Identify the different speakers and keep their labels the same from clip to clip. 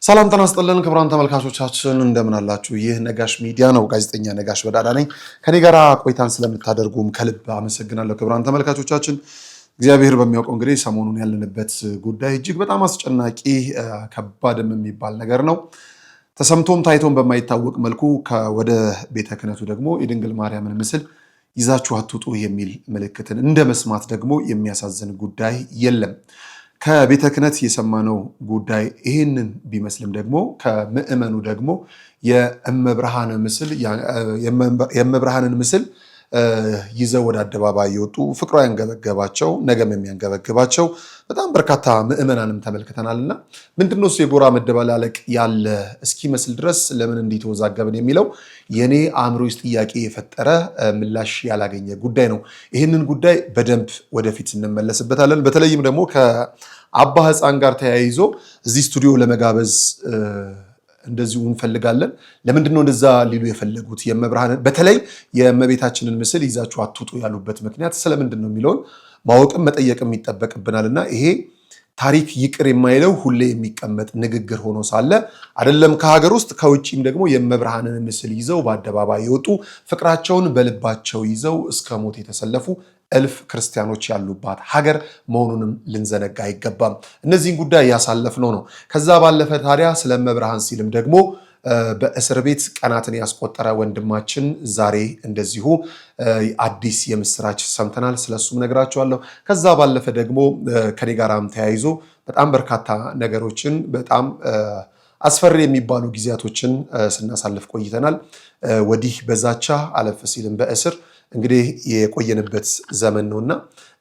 Speaker 1: ሰላም ጤና ይስጥልን ክቡራን ተመልካቾቻችን እንደምን አላችሁ? ይህ ነጋሽ ሚዲያ ነው። ጋዜጠኛ ነጋሽ በዳዳ ነኝ። ከኔ ጋር ቆይታን ስለምታደርጉም ከልብ አመሰግናለሁ። ክቡራን ተመልካቾቻችን እግዚአብሔር በሚያውቀው እንግዲህ ሰሞኑን ያለንበት ጉዳይ እጅግ በጣም አስጨናቂ ከባድም የሚባል ነገር ነው። ተሰምቶም ታይቶም በማይታወቅ መልኩ ወደ ቤተ ክህነቱ ደግሞ የድንግል ማርያምን ምስል ይዛችሁ አትውጡ የሚል ምልክትን እንደ መስማት ደግሞ የሚያሳዝን ጉዳይ የለም። ከቤተ ክህነት የሰማነው ጉዳይ ይህንን ቢመስልም ደግሞ ከምዕመኑ ደግሞ የእመብርሃንን ምስል ይዘው ወደ አደባባይ የወጡ ፍቅሯ ያንገበገባቸው ነገም የሚያንገበግባቸው በጣም በርካታ ምዕመናንም ተመልክተናልና ምንድነው እሱ የጎራ መደበላለቅ ያለ እስኪመስል ድረስ ለምን እንዲተወዛገብን የሚለው የኔ አእምሮ ውስጥ ጥያቄ የፈጠረ ምላሽ ያላገኘ ጉዳይ ነው። ይህንን ጉዳይ በደንብ ወደፊት እንመለስበታለን። በተለይም ደግሞ ከአባ ሕፃን ጋር ተያይዞ እዚህ ስቱዲዮ ለመጋበዝ እንደዚሁ እንፈልጋለን። ለምንድነው እንደዛ ሊሉ የፈለጉት? የእመብርሃንን በተለይ የእመቤታችንን ምስል ይዛችሁ አትውጡ ያሉበት ምክንያት ስለምንድነው የሚለውን ማወቅም መጠየቅም ይጠበቅብናልና ይሄ ታሪክ ይቅር የማይለው ሁሌ የሚቀመጥ ንግግር ሆኖ ሳለ አይደለም ከሀገር ውስጥ ከውጪም ደግሞ የእመብርሃንን ምስል ይዘው በአደባባይ የወጡ ፍቅራቸውን በልባቸው ይዘው እስከ ሞት የተሰለፉ እልፍ ክርስቲያኖች ያሉባት ሀገር መሆኑንም ልንዘነጋ አይገባም። እነዚህን ጉዳይ ያሳለፍነው ነው። ከዛ ባለፈ ታዲያ ስለ እመብርሃን ሲልም ደግሞ በእስር ቤት ቀናትን ያስቆጠረ ወንድማችን ዛሬ እንደዚሁ አዲስ የምስራች ሰምተናል። ስለሱም ነግራችኋለሁ። ከዛ ባለፈ ደግሞ ከኔ ጋራም ተያይዞ በጣም በርካታ ነገሮችን በጣም አስፈሪ የሚባሉ ጊዜያቶችን ስናሳልፍ ቆይተናል። ወዲህ በዛቻ አለፍ ሲልም በእስር እንግዲህ የቆየንበት ዘመን ነውና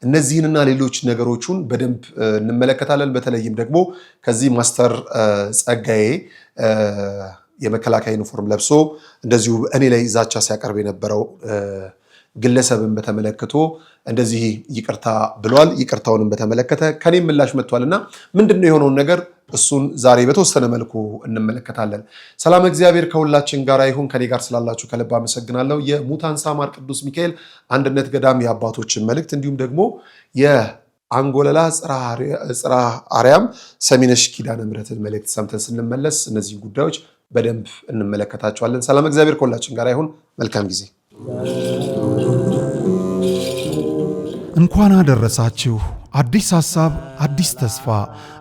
Speaker 1: እነዚህንና ሌሎች ነገሮችን በደንብ እንመለከታለን። በተለይም ደግሞ ከዚህ ማስተር ጸጋዬ የመከላከያ ዩኒፎርም ለብሶ እንደዚሁ እኔ ላይ ዛቻ ሲያቀርብ የነበረው ግለሰብን በተመለከቶ እንደዚህ ይቅርታ ብሏል። ይቅርታውንም በተመለከተ ከኔም ምላሽ መጥቷልና ምንድነው የሆነውን ነገር እሱን ዛሬ በተወሰነ መልኩ እንመለከታለን። ሰላም እግዚአብሔር ከሁላችን ጋር ይሁን። ከኔ ጋር ስላላችሁ ከልብ አመሰግናለሁ። የሙታንሳ ማር ቅዱስ ሚካኤል አንድነት ገዳም የአባቶችን መልእክት እንዲሁም ደግሞ የአንጎለላ ጽራ አርያም ሰሚነሽ ኪዳነ ምሕረትን መልእክት ሰምተን ስንመለስ እነዚህ ጉዳዮች በደንብ እንመለከታቸዋለን። ሰላም እግዚአብሔር ከሁላችን ጋር ይሁን። መልካም ጊዜ።
Speaker 2: እንኳን አደረሳችሁ። አዲስ ሐሳብ፣ አዲስ ተስፋ፣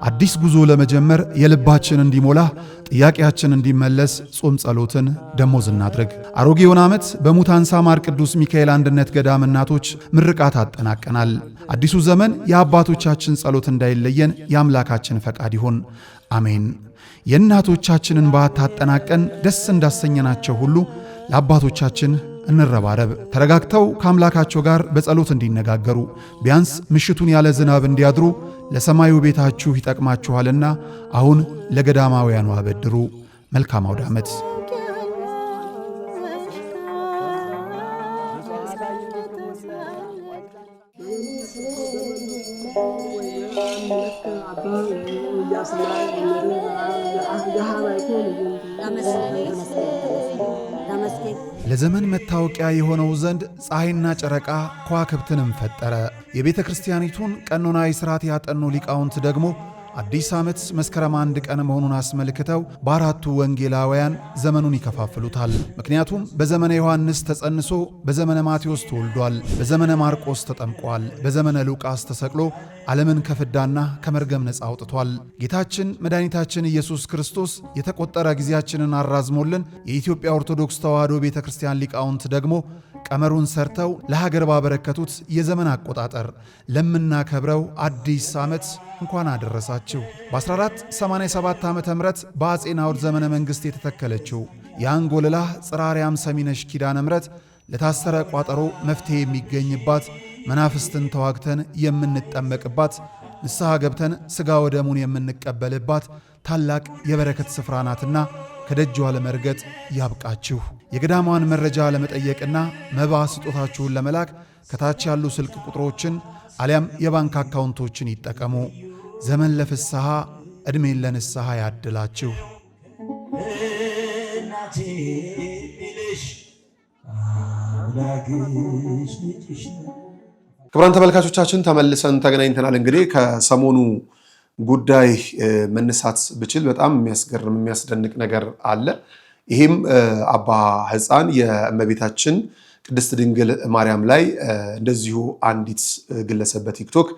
Speaker 2: አዲስ ጉዞ ለመጀመር የልባችን እንዲሞላ ጥያቄያችን እንዲመለስ ጾም ጸሎትን ደሞዝ እናድርግ። አሮጌውን ዓመት በሙታንሳ ማር ቅዱስ ሚካኤል አንድነት ገዳም እናቶች ምርቃት አጠናቀናል። አዲሱ ዘመን የአባቶቻችን ጸሎት እንዳይለየን የአምላካችን ፈቃድ ይሁን፣ አሜን። የእናቶቻችንን በዓት አጠናቀን ደስ እንዳሰኘናቸው ሁሉ ለአባቶቻችን እንረባረብ። ተረጋግተው ከአምላካቸው ጋር በጸሎት እንዲነጋገሩ ቢያንስ ምሽቱን ያለ ዝናብ እንዲያድሩ ለሰማዩ ቤታችሁ ይጠቅማችኋልና አሁን ለገዳማውያኑ አበድሩ። መልካም አውደ ዓመት። ለዘመን መታወቂያ የሆነው ዘንድ ፀሐይና ጨረቃ ከዋክብትንም ፈጠረ። የቤተ ክርስቲያኒቱን ቀኖናዊ ሥርዓት ያጠኑ ሊቃውንት ደግሞ አዲስ ዓመት መስከረም 1 ቀን መሆኑን አስመልክተው በአራቱ ወንጌላውያን ዘመኑን ይከፋፍሉታል። ምክንያቱም በዘመነ ዮሐንስ ተጸንሶ በዘመነ ማቴዎስ ተወልዷል፣ በዘመነ ማርቆስ ተጠምቋል፣ በዘመነ ሉቃስ ተሰቅሎ ዓለምን ከፍዳና ከመርገም ነፃ አውጥቷል። ጌታችን መድኃኒታችን ኢየሱስ ክርስቶስ የተቆጠረ ጊዜያችንን አራዝሞልን የኢትዮጵያ ኦርቶዶክስ ተዋሕዶ ቤተ ክርስቲያን ሊቃውንት ደግሞ ቀመሩን ሰርተው ለሀገር ባበረከቱት የዘመን አቆጣጠር ለምናከብረው አዲስ ዓመት እንኳን አደረሳችሁ። በ1487 ዓመተ ምህረት በአፄ ናዖድ ዘመነ መንግሥት የተተከለችው የአንጎለላ ጽራ አርያም ሰሚነሽ ኪዳነ ምሕረት ለታሰረ ቋጠሮ መፍትሄ የሚገኝባት፣ መናፍስትን ተዋግተን የምንጠመቅባት፣ ንስሐ ገብተን ሥጋ ወደሙን የምንቀበልባት ታላቅ የበረከት ስፍራ ናትና ከደጇ ለመርገጥ ያብቃችሁ። የገዳሟን መረጃ ለመጠየቅና መባ ስጦታችሁን ለመላክ ከታች ያሉ ስልክ ቁጥሮችን አሊያም የባንክ አካውንቶችን ይጠቀሙ። ዘመን ለፍስሐ ዕድሜን ለንስሐ ያድላችሁ።
Speaker 1: ክቡራን ተመልካቾቻችን ተመልሰን ተገናኝተናል። እንግዲህ ከሰሞኑ ጉዳይ መነሳት ብችል በጣም የሚያስገርም የሚያስደንቅ ነገር አለ። ይህም አባ ሕፃን የእመቤታችን ቅድስት ድንግል ማርያም ላይ እንደዚሁ አንዲት ግለሰብ በቲክቶክ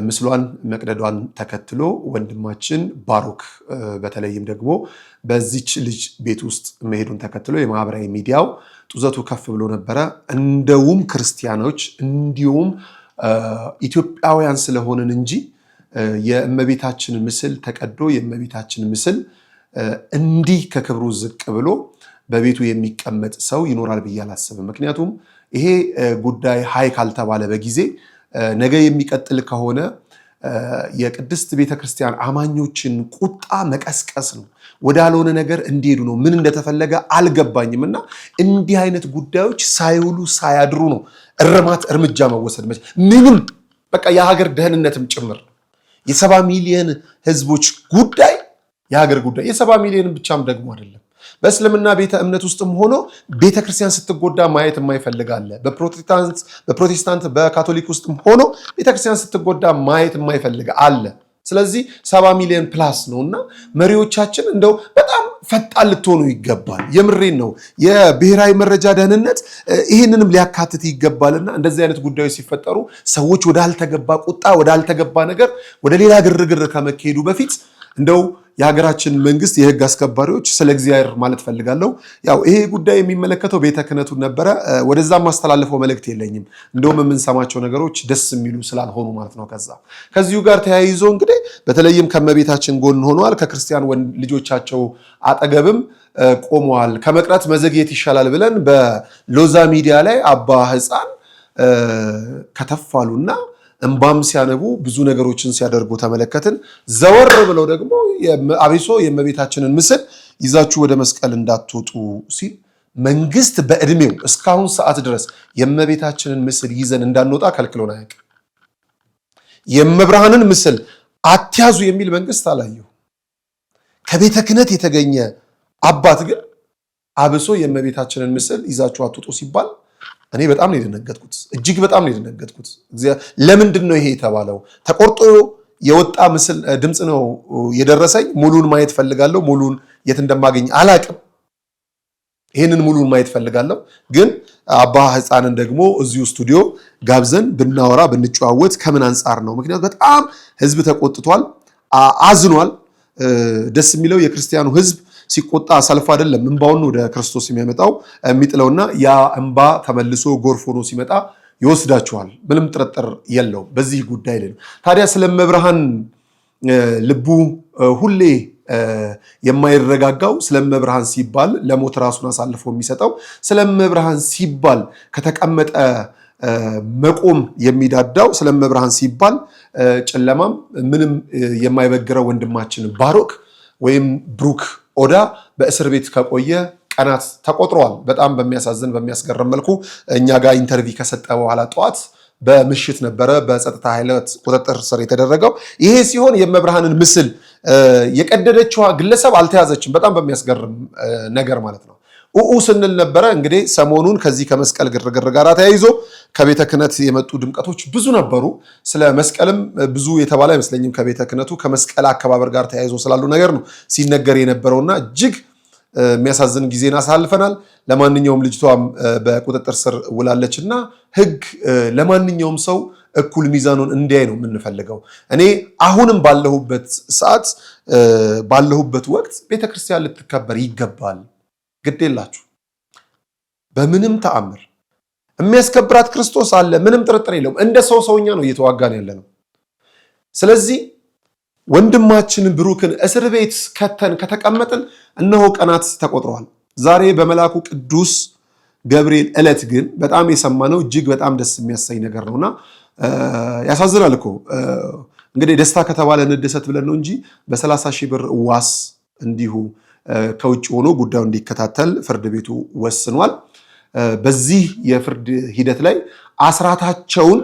Speaker 1: ምስሏን መቅደዷን ተከትሎ ወንድማችን ባሮክ በተለይም ደግሞ በዚች ልጅ ቤት ውስጥ መሄዱን ተከትሎ የማህበራዊ ሚዲያው ጡዘቱ ከፍ ብሎ ነበረ። እንደውም ክርስቲያኖች እንዲሁም ኢትዮጵያውያን ስለሆንን እንጂ የእመቤታችን ምስል ተቀዶ የእመቤታችን ምስል እንዲህ ከክብሩ ዝቅ ብሎ በቤቱ የሚቀመጥ ሰው ይኖራል ብዬ አላስብም። ምክንያቱም ይሄ ጉዳይ ሀይ ካልተባለ በጊዜ ነገ የሚቀጥል ከሆነ የቅድስት ቤተክርስቲያን አማኞችን ቁጣ መቀስቀስ ነው። ወዳልሆነ ነገር እንዲሄዱ ነው። ምን እንደተፈለገ አልገባኝም። እና እንዲህ አይነት ጉዳዮች ሳይውሉ ሳያድሩ ነው እርማት እርምጃ መወሰድ ምንም በቃ የሀገር ደህንነትም ጭምር ነው። የ70 ሚሊዮን ህዝቦች ጉዳይ የሀገር ጉዳይ የ70 ሚሊዮን ብቻም ደግሞ አይደለም። በእስልምና ቤተ እምነት ውስጥም ሆኖ ቤተክርስቲያን ስትጎዳ ማየት የማይፈልጋለ። በፕሮቴስታንት በካቶሊክ ውስጥም ሆኖ ቤተክርስቲያን ስትጎዳ ማየት የማይፈልግ አለ። ስለዚህ 70 ሚሊዮን ፕላስ ነውና መሪዎቻችን እንደው በጣም ፈጣን ልትሆኑ ይገባል። የምሬን ነው። የብሔራዊ መረጃ ደህንነት ይህንንም ሊያካትት ይገባልና እንደዚህ አይነት ጉዳዮች ሲፈጠሩ ሰዎች ወዳልተገባ ቁጣ ወዳልተገባ ነገር ወደ ሌላ ግርግር ከመካሄዱ በፊት እንደው የሀገራችን መንግስት የህግ አስከባሪዎች ስለ እግዚአብሔር ማለት ፈልጋለሁ። ያው ይሄ ጉዳይ የሚመለከተው ቤተ ክህነቱን ነበረ። ወደዛም ማስተላለፈው መልእክት የለኝም። እንደውም የምንሰማቸው ነገሮች ደስ የሚሉ ስላልሆኑ ማለት ነው። ከዚሁ ጋር ተያይዞ እንግዲህ በተለይም ከመቤታችን ጎን ሆነዋል። ከክርስቲያን ልጆቻቸው አጠገብም ቆመዋል። ከመቅረት መዘግየት ይሻላል ብለን በሎዛ ሚዲያ ላይ አባ ሕፃን ከተፋሉና እንባም ሲያነቡ ብዙ ነገሮችን ሲያደርጉ ተመለከትን። ዘወር ብለው ደግሞ አብሶ የእመቤታችንን ምስል ይዛችሁ ወደ መስቀል እንዳትወጡ ሲል መንግስት በእድሜው እስካሁን ሰዓት ድረስ የእመቤታችንን ምስል ይዘን እንዳንወጣ ከልክሎን አያውቅም። የእመብርሃንን ምስል አትያዙ የሚል መንግስት አላየሁ። ከቤተ ክህነት የተገኘ አባት ግን አብሶ የእመቤታችንን ምስል ይዛችሁ አትወጡ ሲባል እኔ በጣም ነው የደነገጥኩት። እጅግ በጣም ነው የደነገጥኩት። ለምንድን ነው ይሄ የተባለው? ተቆርጦ የወጣ ምስል ድምፅ ነው የደረሰኝ። ሙሉን ማየት ፈልጋለሁ። ሙሉን የት እንደማገኝ አላቅም። ይህንን ሙሉን ማየት ፈልጋለሁ። ግን አባ ሕፃንን ደግሞ እዚሁ ስቱዲዮ ጋብዘን ብናወራ ብንጨዋወት ከምን አንጻር ነው? ምክንያቱም በጣም ህዝብ ተቆጥቷል፣ አዝኗል። ደስ የሚለው የክርስቲያኑ ህዝብ ሲቆጣ ሰልፍ አይደለም፣ እንባውን ወደ ክርስቶስ የሚያመጣው የሚጥለውና ያ እንባ ተመልሶ ጎርፍ ሆኖ ሲመጣ ይወስዳቸዋል። ምንም ጥርጥር የለውም በዚህ ጉዳይ ላይ። ታዲያ ስለ እመብርሃን ልቡ ሁሌ የማይረጋጋው ስለ እመብርሃን ሲባል ለሞት ራሱን አሳልፎ የሚሰጠው ስለ እመብርሃን ሲባል ከተቀመጠ መቆም የሚዳዳው ስለ እመብርሃን ሲባል ጨለማም ምንም የማይበግረው ወንድማችን ባሮክ ወይም ብሩክ ኦዳ በእስር ቤት ከቆየ ቀናት ተቆጥረዋል። በጣም በሚያሳዝን በሚያስገርም መልኩ እኛ ጋር ኢንተርቪው ከሰጠ በኋላ ጠዋት በምሽት ነበረ በጸጥታ ኃይላት ቁጥጥር ስር የተደረገው። ይሄ ሲሆን የእመብርሃንን ምስል የቀደደችዋ ግለሰብ አልተያዘችም። በጣም በሚያስገርም ነገር ማለት ነው። ስንል ነበረ እንግዲህ ሰሞኑን ከዚህ ከመስቀል ግርግር ጋር ተያይዞ ከቤተ ክህነት የመጡ ድምቀቶች ብዙ ነበሩ። ስለ መስቀልም ብዙ የተባለ አይመስለኝም። ከቤተ ክህነቱ ከመስቀል አከባበር ጋር ተያይዞ ስላሉ ነገር ነው ሲነገር የነበረውና እጅግ የሚያሳዝን ጊዜን አሳልፈናል። ለማንኛውም ልጅቷም በቁጥጥር ስር ውላለችና ህግ ለማንኛውም ሰው እኩል ሚዛኑን እንዲያይ ነው የምንፈልገው። እኔ አሁንም ባለሁበት ሰዓት ባለሁበት ወቅት ቤተክርስቲያን ልትከበር ይገባል። ግዴላችሁ በምንም ተአምር የሚያስከብራት ክርስቶስ አለ። ምንም ጥርጥር የለውም። እንደ ሰውኛ ነው እየተዋጋን ያለ ነው። ስለዚህ ወንድማችን ብሩክን እስር ቤት ከተን ከተቀመጥን እነሆ ቀናት ተቆጥረዋል። ዛሬ በመልአኩ ቅዱስ ገብርኤል ዕለት ግን በጣም የሰማነው እጅግ በጣም ደስ የሚያሳይ ነገር ነውና ያሳዝናል እኮ እንግዲህ ደስታ ከተባለ እንደሰት ብለን ነው እንጂ በ30 ሺህ ብር ዋስ እንዲሁ ከውጭ ሆኖ ጉዳዩ እንዲከታተል ፍርድ ቤቱ ወስኗል። በዚህ የፍርድ ሂደት ላይ አስራታቸውን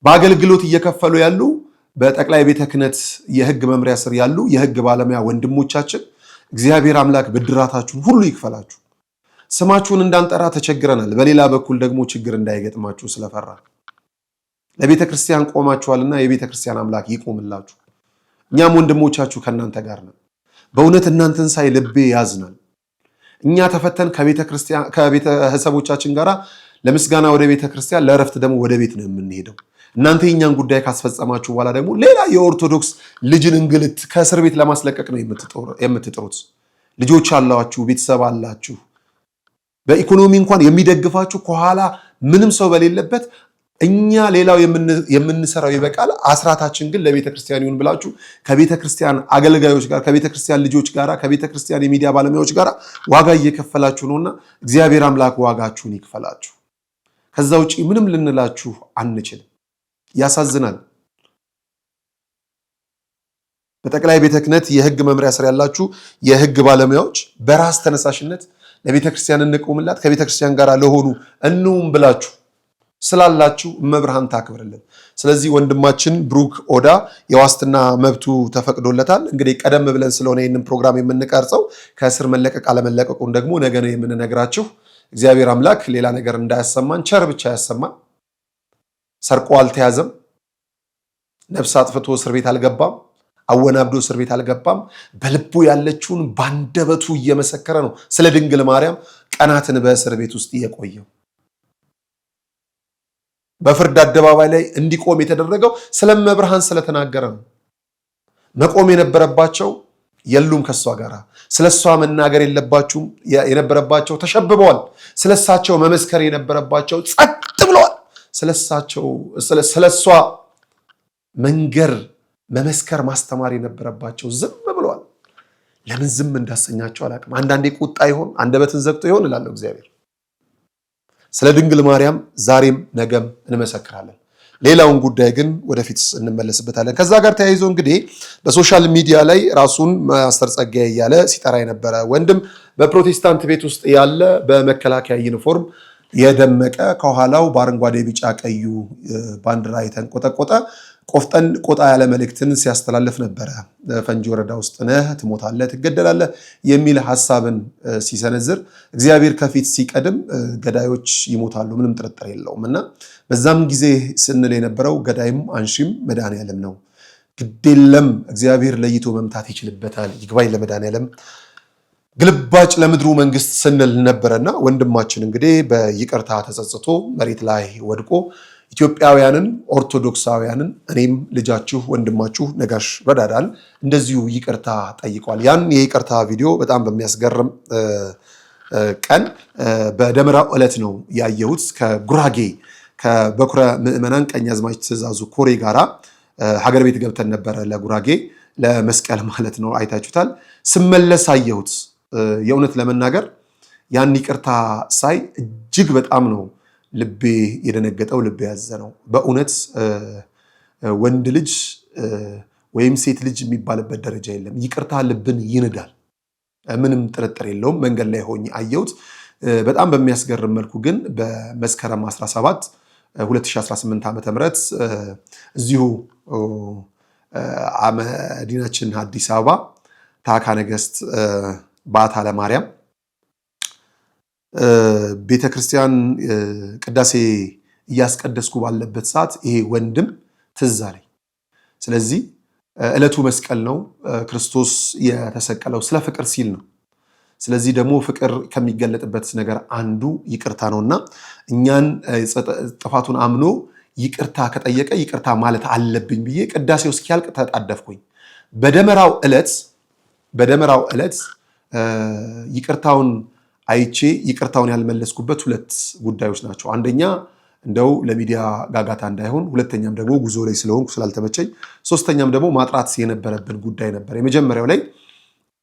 Speaker 1: በአገልግሎት እየከፈሉ ያሉ በጠቅላይ ቤተ ክህነት የህግ መምሪያ ስር ያሉ የህግ ባለሙያ ወንድሞቻችን እግዚአብሔር አምላክ ብድራታችሁን ሁሉ ይክፈላችሁ። ስማችሁን እንዳንጠራ ተቸግረናል። በሌላ በኩል ደግሞ ችግር እንዳይገጥማችሁ ስለፈራ ለቤተ ክርስቲያን ቆማችኋልና የቤተ ክርስቲያን አምላክ ይቆምላችሁ። እኛም ወንድሞቻችሁ ከእናንተ ጋር ነን። በእውነት እናንተን ሳይ ልቤ ያዝናል። እኛ ተፈተን ከቤተሰቦቻችን ጋር ለምስጋና ወደ ቤተ ክርስቲያን፣ ለእረፍት ደግሞ ወደ ቤት ነው የምንሄደው። እናንተ የኛን ጉዳይ ካስፈጸማችሁ በኋላ ደግሞ ሌላ የኦርቶዶክስ ልጅን እንግልት ከእስር ቤት ለማስለቀቅ ነው የምትጥሩት። ልጆች አላችሁ፣ ቤተሰብ አላችሁ፣ በኢኮኖሚ እንኳን የሚደግፋችሁ ከኋላ ምንም ሰው በሌለበት እኛ ሌላው የምንሰራው ይበቃል፣ አስራታችን ግን ለቤተ ክርስቲያን ይሁን ብላችሁ ከቤተ ክርስቲያን አገልጋዮች ጋር፣ ከቤተ ክርስቲያን ልጆች ጋር፣ ከቤተ ክርስቲያን የሚዲያ ባለሙያዎች ጋር ዋጋ እየከፈላችሁ ነውና እግዚአብሔር አምላክ ዋጋችሁን ይክፈላችሁ። ከዛ ውጪ ምንም ልንላችሁ አንችልም። ያሳዝናል። በጠቅላይ ቤተ ክህነት የህግ መምሪያ ስር ያላችሁ የህግ ባለሙያዎች በራስ ተነሳሽነት ለቤተ ክርስቲያን እንቆምላት፣ ከቤተ ክርስቲያን ጋር ለሆኑ እንውም ብላችሁ ስላላችሁ መብርሃን ታክብርልን። ስለዚህ ወንድማችን ብሩክ ኦዳ የዋስትና መብቱ ተፈቅዶለታል። እንግዲህ ቀደም ብለን ስለሆነ ይህንን ፕሮግራም የምንቀርጸው ከእስር መለቀቅ አለመለቀቁን ደግሞ ነገ ነው የምንነግራችሁ። እግዚአብሔር አምላክ ሌላ ነገር እንዳያሰማን ቸር ብቻ ያሰማን። ሰርቆ አልተያዘም፣ ነፍስ አጥፍቶ እስር ቤት አልገባም፣ አወናብዶ እስር ቤት አልገባም። በልቡ ያለችውን ባንደበቱ እየመሰከረ ነው ስለ ድንግል ማርያም ቀናትን በእስር ቤት ውስጥ የቆየው። በፍርድ አደባባይ ላይ እንዲቆም የተደረገው ስለመብርሃን ስለተናገረ ነው። መቆም የነበረባቸው የሉም ከሷ ጋር። ስለሷ መናገር የነበረባቸው ተሸብበዋል። ስለሳቸው መመስከር የነበረባቸው ጸጥ ብለዋል። ስለሷ መንገር፣ መመስከር፣ ማስተማር የነበረባቸው ዝም ብለዋል። ለምን ዝም እንዳሰኛቸው አላውቅም። አንዳንዴ ቁጣ ይሆን አንደበትን ዘግቶ ይሆን እላለሁ እግዚአብሔር። ስለ ድንግል ማርያም ዛሬም ነገም እንመሰክራለን። ሌላውን ጉዳይ ግን ወደፊት እንመለስበታለን። ከዛ ጋር ተያይዞ እንግዲህ በሶሻል ሚዲያ ላይ ራሱን ማስተር ጸጋዬ እያለ ሲጠራ የነበረ ወንድም በፕሮቴስታንት ቤት ውስጥ ያለ በመከላከያ ዩኒፎርም የደመቀ ከኋላው በአረንጓዴ ቢጫ ቀዩ ባንዲራ የተንቆጠቆጠ ቆፍጠን ቆጣ ያለ መልእክትን ሲያስተላልፍ ነበረ። ፈንጂ ወረዳ ውስጥ ነህ፣ ትሞታለህ፣ ትገደላለህ የሚል ሐሳብን ሲሰነዝር እግዚአብሔር ከፊት ሲቀድም ገዳዮች ይሞታሉ፣ ምንም ጥርጥር የለውም። እና በዛም ጊዜ ስንል የነበረው ገዳይም አንሺም መድኃኔዓለም ነው። ግዴለም እግዚአብሔር ለይቶ መምታት ይችልበታል። ይግባኝ ለመድኃኔዓለም ግልባጭ ለምድሩ መንግስት ስንል ነበረና ወንድማችን እንግዲህ በይቅርታ ተጸጽቶ መሬት ላይ ወድቆ ኢትዮጵያውያንን ኦርቶዶክሳውያንን እኔም ልጃችሁ ወንድማችሁ ነጋሽ በዳዳን እንደዚሁ ይቅርታ ጠይቋል። ያን የይቅርታ ቪዲዮ በጣም በሚያስገርም ቀን በደመራው ዕለት ነው ያየሁት። ከጉራጌ ከበኩረ ምዕመናን ቀኛዝማች ትእዛዙ ኮሬ ጋራ ሀገር ቤት ገብተን ነበረ፣ ለጉራጌ ለመስቀል ማለት ነው። አይታችሁታል። ስመለስ አየሁት። የእውነት ለመናገር ያን ይቅርታ ሳይ እጅግ በጣም ነው ልቤ የደነገጠው፣ ልቤ ያዘነው። በእውነት ወንድ ልጅ ወይም ሴት ልጅ የሚባልበት ደረጃ የለም። ይቅርታ ልብን ይንዳል፣ ምንም ጥርጥር የለውም። መንገድ ላይ ሆኜ አየሁት። በጣም በሚያስገርም መልኩ ግን በመስከረም 17 2018 ዓ.ም እዚሁ መዲናችን አዲስ አበባ ታካ ነገስት በዓታ ለማርያም ቤተክርስቲያን ቅዳሴ እያስቀደስኩ ባለበት ሰዓት ይሄ ወንድም ትዝ አለኝ። ስለዚህ ዕለቱ መስቀል ነው። ክርስቶስ የተሰቀለው ስለ ፍቅር ሲል ነው። ስለዚህ ደግሞ ፍቅር ከሚገለጥበት ነገር አንዱ ይቅርታ ነውና እኛን ጥፋቱን አምኖ ይቅርታ ከጠየቀ ይቅርታ ማለት አለብኝ ብዬ ቅዳሴው እስኪያልቅ ተጣደፍኩኝ። በደመራው ዕለት ይቅርታውን አይቼ ይቅርታውን ያልመለስኩበት ሁለት ጉዳዮች ናቸው። አንደኛ እንደው ለሚዲያ ጋጋታ እንዳይሆን፣ ሁለተኛም ደግሞ ጉዞ ላይ ስለሆንኩ ስላልተመቸኝ፣ ሶስተኛም ደግሞ ማጥራት የነበረብን ጉዳይ ነበር። የመጀመሪያው ላይ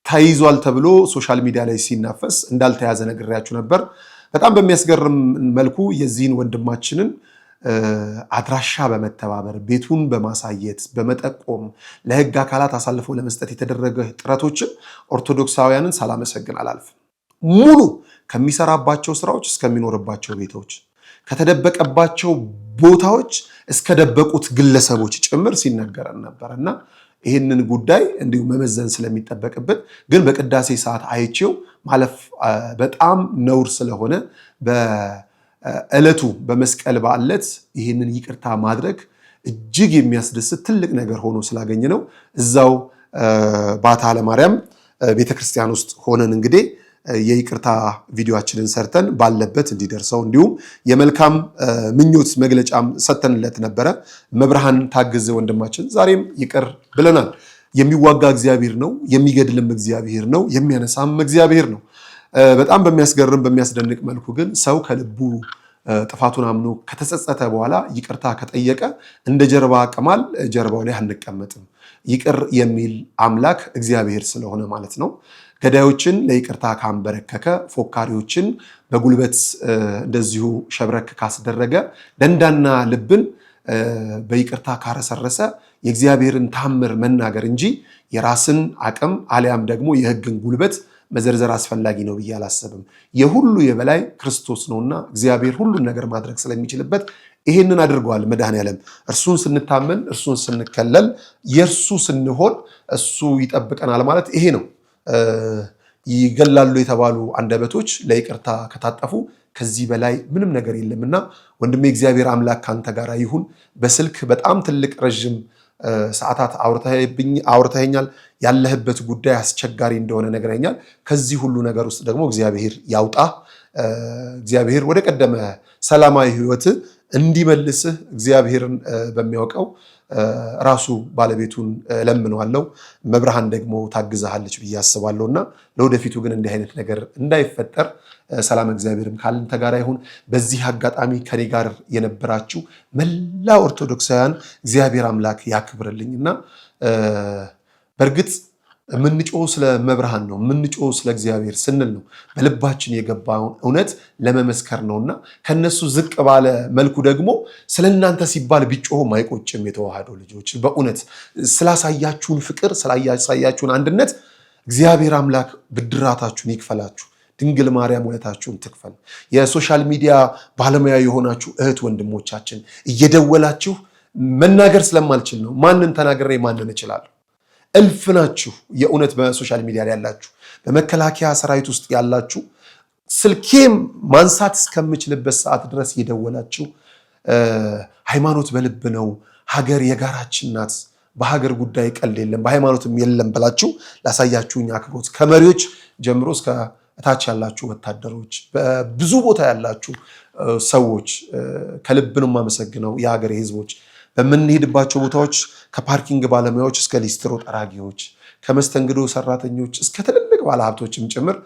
Speaker 1: ተይዟል ተብሎ ሶሻል ሚዲያ ላይ ሲናፈስ እንዳልተያዘ ነግሬያችሁ ነበር። በጣም በሚያስገርም መልኩ የዚህን ወንድማችንን አድራሻ በመተባበር ቤቱን በማሳየት በመጠቆም ለሕግ አካላት አሳልፎ ለመስጠት የተደረገ ጥረቶችን ኦርቶዶክሳውያንን ሳላመሰግን አላልፍም። ሙሉ ከሚሰራባቸው ስራዎች እስከሚኖርባቸው ቤቶች፣ ከተደበቀባቸው ቦታዎች እስከደበቁት ግለሰቦች ጭምር ሲነገረን ነበር እና ይህንን ጉዳይ እንዲሁ መመዘን ስለሚጠበቅብን ግን በቅዳሴ ሰዓት አይቼው ማለፍ በጣም ነውር ስለሆነ ዕለቱ በመስቀል በዓል ዕለት ይህንን ይቅርታ ማድረግ እጅግ የሚያስደስት ትልቅ ነገር ሆኖ ስላገኘ ነው እዛው ባታ ለማርያም ቤተክርስቲያን ውስጥ ሆነን እንግዲህ የይቅርታ ቪዲዮአችንን ሰርተን ባለበት እንዲደርሰው እንዲሁም የመልካም ምኞት መግለጫም ሰተንለት ነበረ። መብርሃን ታግዝ ወንድማችን ዛሬም ይቅር ብለናል። የሚዋጋ እግዚአብሔር ነው፣ የሚገድልም እግዚአብሔር ነው፣ የሚያነሳም እግዚአብሔር ነው። በጣም በሚያስገርም በሚያስደንቅ መልኩ ግን ሰው ከልቡ ጥፋቱን አምኖ ከተጸጸተ በኋላ ይቅርታ ከጠየቀ እንደ ጀርባ ቅማል ጀርባው ላይ አንቀመጥም። ይቅር የሚል አምላክ እግዚአብሔር ስለሆነ ማለት ነው። ገዳዮችን ለይቅርታ ካንበረከከ፣ ፎካሪዎችን በጉልበት እንደዚሁ ሸብረክ ካስደረገ፣ ደንዳና ልብን በይቅርታ ካረሰረሰ የእግዚአብሔርን ታምር መናገር እንጂ የራስን አቅም አሊያም ደግሞ የሕግን ጉልበት መዘርዘር አስፈላጊ ነው ብዬ አላሰብም። የሁሉ የበላይ ክርስቶስ ነውና እግዚአብሔር ሁሉን ነገር ማድረግ ስለሚችልበት ይሄንን አድርጓል መድኃኔዓለም። እርሱን ስንታመን፣ እርሱን ስንከለል፣ የእርሱ ስንሆን እሱ ይጠብቀናል ማለት ይሄ ነው። ይገላሉ የተባሉ አንደበቶች ለይቅርታ ከታጠፉ ከዚህ በላይ ምንም ነገር የለምና ወንድሜ እግዚአብሔር አምላክ ካንተ ጋር ይሁን። በስልክ በጣም ትልቅ ረዥም ሰዓታት አውርተኸኛል። ያለህበት ጉዳይ አስቸጋሪ እንደሆነ ነግረኛል። ከዚህ ሁሉ ነገር ውስጥ ደግሞ እግዚአብሔር ያውጣ። እግዚአብሔር ወደ ቀደመ ሰላማዊ ሕይወት እንዲመልስህ እግዚአብሔርን በሚያውቀው ራሱ ባለቤቱን ለምነዋለው። መብርሃን ደግሞ ታግዛሃለች ብዬ አስባለሁና ለወደፊቱ ግን እንዲህ አይነት ነገር እንዳይፈጠር ሰላም እግዚአብሔርም ካንተ ጋር ይሁን። በዚህ አጋጣሚ ከኔ ጋር የነበራችሁ መላ ኦርቶዶክሳውያን እግዚአብሔር አምላክ ያክብርልኝና በእርግጥ የምንጮህ ስለ መብርሃን ነው፣ የምንጮህ ስለ እግዚአብሔር ስንል ነው። በልባችን የገባውን እውነት ለመመስከር ነውና ከነሱ ዝቅ ባለ መልኩ ደግሞ ስለ እናንተ ሲባል ቢጮህም አይቆጭም። የተዋህዶ ልጆች በእውነት ስላሳያችሁን ፍቅር፣ ስላሳያችሁን አንድነት እግዚአብሔር አምላክ ብድራታችሁን ይክፈላችሁ። ድንግል ማርያም ውለታችሁን ትክፈል። የሶሻል ሚዲያ ባለሙያ የሆናችሁ እህት ወንድሞቻችን እየደወላችሁ መናገር ስለማልችል ነው። ማንን ተናግሬ ማንን እችላለሁ? እልፍ ናችሁ። የእውነት በሶሻል ሚዲያ ላይ ያላችሁ፣ በመከላከያ ሰራዊት ውስጥ ያላችሁ ስልኬም ማንሳት እስከምችልበት ሰዓት ድረስ እየደወላችሁ ሃይማኖት በልብ ነው፣ ሀገር የጋራችን ናት፣ በሀገር ጉዳይ ቀልድ የለም፣ በሃይማኖትም የለም ብላችሁ ላሳያችሁኝ አክብሮት ከመሪዎች ጀምሮ እስከ እታች ያላችሁ ወታደሮች፣ በብዙ ቦታ ያላችሁ ሰዎች ከልብ ነው የማመሰግነው። የሀገር ህዝቦች በምንሄድባቸው ቦታዎች ከፓርኪንግ ባለሙያዎች እስከ ሊስትሮ ጠራጊዎች፣ ከመስተንግዶ ሰራተኞች እስከ ትልልቅ ባለሀብቶችም ጭምር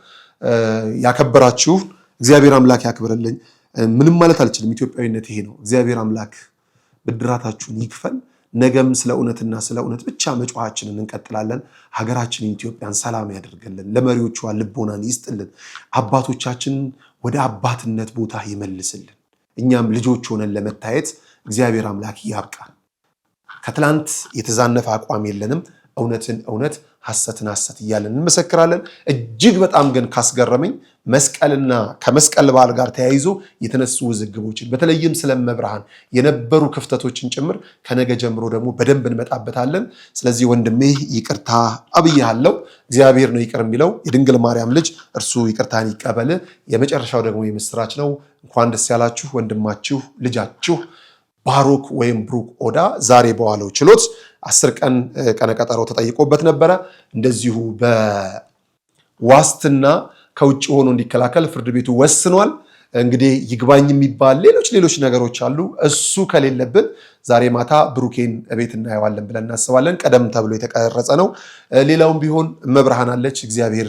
Speaker 1: ያከበራችሁ እግዚአብሔር አምላክ ያክብርልኝ። ምንም ማለት አልችልም። ኢትዮጵያዊነት ይሄ ነው። እግዚአብሔር አምላክ ብድራታችሁን ይክፈል። ነገም ስለ እውነትና ስለ እውነት ብቻ መጮሃችንን እንቀጥላለን። ሀገራችንን ኢትዮጵያን ሰላም ያደርግልን፣ ለመሪዎቿ ልቦናን ይስጥልን፣ አባቶቻችን ወደ አባትነት ቦታ ይመልስልን። እኛም ልጆች ሆነን ለመታየት እግዚአብሔር አምላክ ያብቃን። ከትላንት የተዛነፈ አቋም የለንም። እውነትን እውነት፣ ሐሰትን ሐሰት እያለን እንመሰክራለን። እጅግ በጣም ግን ካስገረመኝ መስቀልና ከመስቀል በዓል ጋር ተያይዞ የተነሱ ውዝግቦችን በተለይም ስለ መብርሃን የነበሩ ክፍተቶችን ጭምር ከነገ ጀምሮ ደግሞ በደንብ እንመጣበታለን። ስለዚህ ወንድሜ ይቅርታ አብያለሁ። እግዚአብሔር ነው ይቅር የሚለው። የድንግል ማርያም ልጅ እርሱ ይቅርታን ይቀበል። የመጨረሻው ደግሞ የምስራች ነው። እንኳን ደስ ያላችሁ ወንድማችሁ ልጃችሁ ባሮክ ወይም ብሩክ ኦዳ ዛሬ በዋለው ችሎት 10 ቀን ቀነቀጠሮ ተጠይቆበት ነበረ። እንደዚሁ በዋስትና ከውጭ ሆኖ እንዲከላከል ፍርድ ቤቱ ወስኗል። እንግዲህ ይግባኝ የሚባል ሌሎች ነገሮች አሉ። እሱ ከሌለብን ዛሬ ማታ ብሩኬን ቤት እናየዋለን ብለን እናስባለን። ቀደም ተብሎ የተቀረጸ ነው። ሌላውም ቢሆን መብርሃን አለች። እግዚአብሔር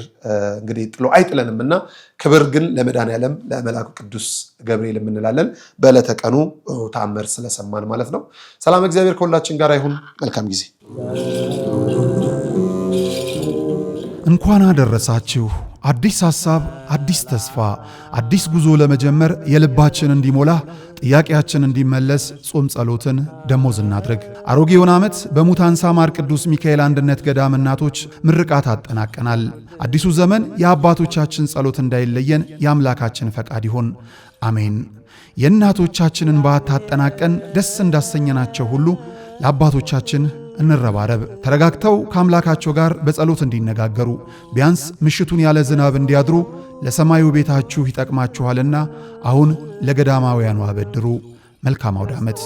Speaker 1: እንግዲህ ጥሎ አይጥለንም እና ክብር ግን ለመድኃኔዓለም ለመልአኩ ቅዱስ ገብርኤል እንላለን። በዕለተ ቀኑ ተአምር ስለሰማን ማለት ነው። ሰላም እግዚአብሔር ከሁላችን ጋር ይሁን። መልካም ጊዜ።
Speaker 2: እንኳን አደረሳችሁ። አዲስ ሐሳብ፣ አዲስ ተስፋ፣ አዲስ ጉዞ ለመጀመር የልባችን እንዲሞላ ጥያቄያችን እንዲመለስ ጾም ጸሎትን ደሞዝ እናድርግ። አሮጌውን ዓመት በሙታንሳ ማር ቅዱስ ሚካኤል አንድነት ገዳም እናቶች ምርቃት አጠናቀናል። አዲሱ ዘመን የአባቶቻችን ጸሎት እንዳይለየን የአምላካችን ፈቃድ ይሁን፣ አሜን። የእናቶቻችንን በዓት አጠናቀን ደስ እንዳሰኘናቸው ሁሉ ለአባቶቻችን እንረባረብ። ተረጋግተው ከአምላካቸው ጋር በጸሎት እንዲነጋገሩ ቢያንስ ምሽቱን ያለ ዝናብ እንዲያድሩ ለሰማዩ ቤታችሁ ይጠቅማችኋልና አሁን ለገዳማውያኑ አበድሩ። መልካም አውደ ዓመት።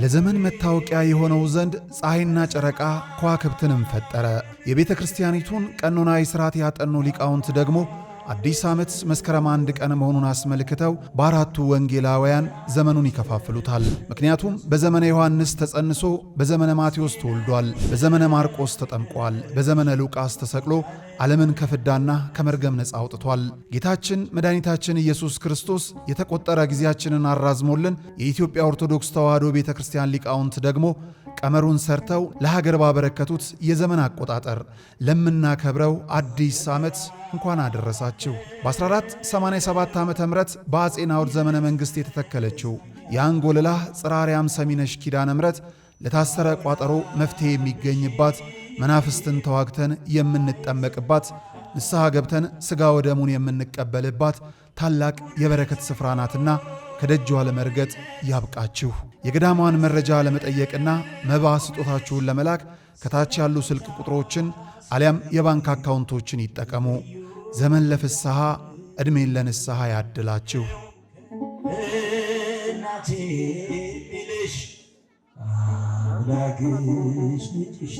Speaker 2: ለዘመን መታወቂያ የሆነው ዘንድ ፀሐይና ጨረቃ ከዋክብትንም ፈጠረ። የቤተ ክርስቲያኒቱን ቀኖናዊ ሥርዓት ያጠኑ ሊቃውንት ደግሞ አዲስ ዓመት መስከረም 1 ቀን መሆኑን አስመልክተው በአራቱ ወንጌላውያን ዘመኑን ይከፋፍሉታል። ምክንያቱም በዘመነ ዮሐንስ ተጸንሶ በዘመነ ማቴዎስ ተወልዷል፣ በዘመነ ማርቆስ ተጠምቋል፣ በዘመነ ሉቃስ ተሰቅሎ ዓለምን ከፍዳና ከመርገም ነፃ አውጥቷል። ጌታችን መድኃኒታችን ኢየሱስ ክርስቶስ የተቆጠረ ጊዜያችንን አራዝሞልን የኢትዮጵያ ኦርቶዶክስ ተዋሕዶ ቤተ ክርስቲያን ሊቃውንት ደግሞ ቀመሩን ሰርተው ለሀገር ባበረከቱት የዘመን አቆጣጠር ለምናከብረው አዲስ ዓመት እንኳን አደረሳችሁ። በ1487 ዓመተ ምህረት በአጼ ናዖድ ዘመነ መንግሥት የተተከለችው የአንጎልላህ ጽራርያም ሰሚነሽ ኪዳነ ምሕረት ለታሰረ ቋጠሮ መፍትሄ የሚገኝባት፣ መናፍስትን ተዋግተን የምንጠመቅባት፣ ንስሐ ገብተን ሥጋ ወደሙን የምንቀበልባት ታላቅ የበረከት ስፍራ ናትና ከደጇ ለመርገጥ ያብቃችሁ። የገዳሟን መረጃ ለመጠየቅና መባ ስጦታችሁን ለመላክ ከታች ያሉ ስልክ ቁጥሮችን አሊያም የባንክ አካውንቶችን ይጠቀሙ። ዘመን ለፍስሐ ዕድሜን ለንስሐ ያድላችሁ። እናቴ ልሽ አምላክሽ ልጅሽ